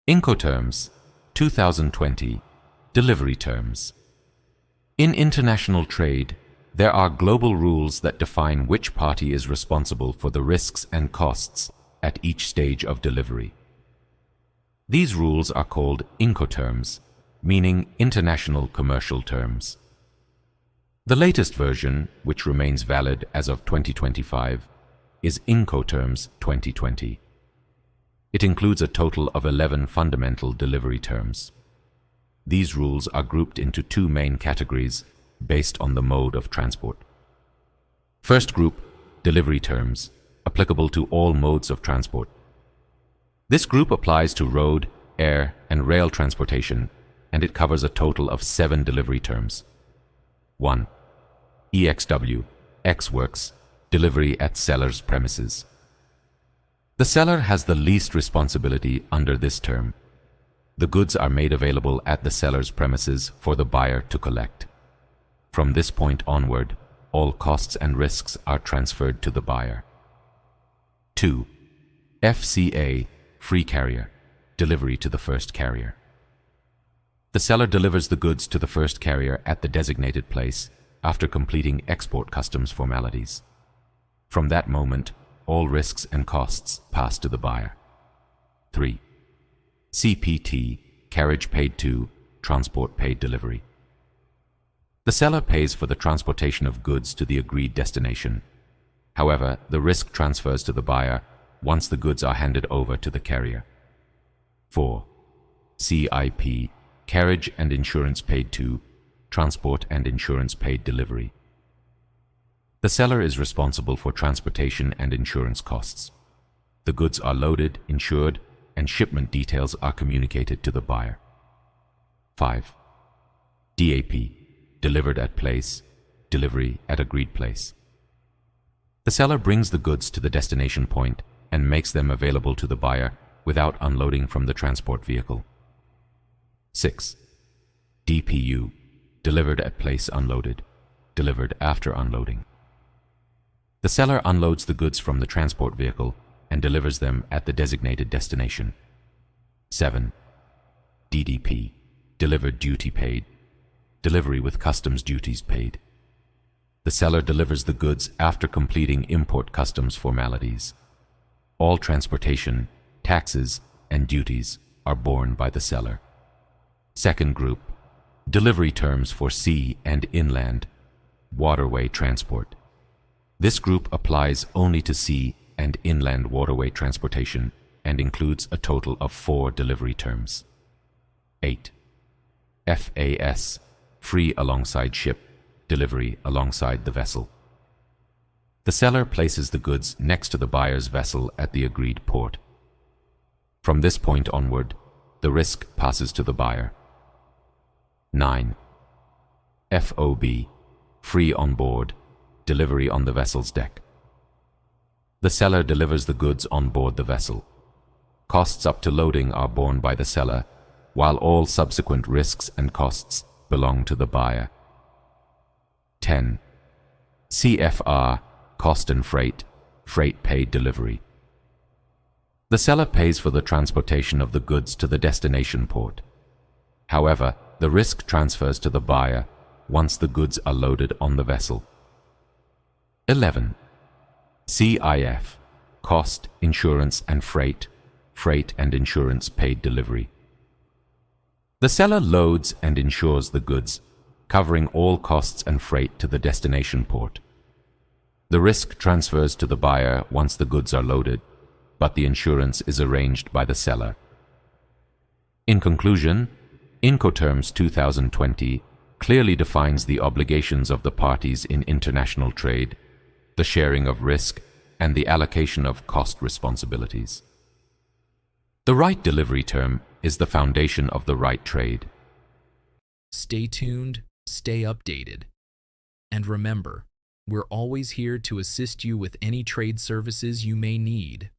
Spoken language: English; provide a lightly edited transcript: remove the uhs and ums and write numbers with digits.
Incoterms, 2020, Delivery Terms. In international trade, there are global rules that define which party is responsible for the risks and costs at each stage of delivery. These rules are called Incoterms, meaning international commercial terms. The latest version, which remains valid as of 2025, is Incoterms 2020. It includes a total of 11 fundamental delivery terms. These rules are grouped into two main categories based on the mode of transport. First group, delivery terms, applicable to all modes of transport. This group applies to road, air, and rail transportation, and it covers a total of 7 delivery terms. 1. EXW, Ex-Works, delivery at seller's premises. The seller has the least responsibility under this term. The goods are made available at the seller's premises for the buyer to collect. From this point onward, all costs and risks are transferred to the buyer. 2. FCA, Free Carrier, delivery to the first carrier. The seller delivers the goods to the first carrier at the designated place after completing export customs formalities. From that moment, all risks and costs pass to the buyer. 3. CPT, Carriage Paid To, Transport Paid Delivery. The seller pays for the transportation of goods to the agreed destination. However, the risk transfers to the buyer once the goods are handed over to the carrier. 4. CIP, Carriage and Insurance Paid To, Transport and Insurance Paid Delivery. The seller is responsible for transportation and insurance costs. The goods are loaded, insured, and shipment details are communicated to the buyer. 5. DAP, Delivered at Place, delivery at agreed place. The seller brings the goods to the destination point and makes them available to the buyer without unloading from the transport vehicle. 6. DPU, Delivered at Place Unloaded, delivered after unloading. The seller unloads the goods from the transport vehicle and delivers them at the designated destination. 7. DDP, Delivered Duty Paid, delivery with customs duties paid. The seller delivers the goods after completing import customs formalities. All transportation, taxes, and duties are borne by the seller. Second group, delivery terms for sea and inland, waterway transport. This group applies only to sea and inland waterway transportation and includes a total of 4 delivery terms. 8. FAS, Free Alongside Ship, delivery alongside the vessel. The seller places the goods next to the buyer's vessel at the agreed port. From this point onward, the risk passes to the buyer. 9. FOB, Free On Board, delivery on the vessel's deck. The seller delivers the goods on board the vessel. Costs up to loading are borne by the seller, while all subsequent risks and costs belong to the buyer. 10. CFR, Cost and Freight, Freight Paid Delivery. The seller pays for the transportation of the goods to the destination port. However, the risk transfers to the buyer once the goods are loaded on the vessel. 11. CIF, Cost, Insurance and Freight, Freight and Insurance Paid Delivery. The seller loads and insures the goods, covering all costs and freight to the destination port. The risk transfers to the buyer once the goods are loaded, but the insurance is arranged by the seller. In conclusion, Incoterms 2020 clearly defines the obligations of the parties in international trade, the sharing of risk, and the allocation of cost responsibilities. The right delivery term is the foundation of the right trade. Stay tuned, stay updated. And remember, we're always here to assist you with any trade services you may need.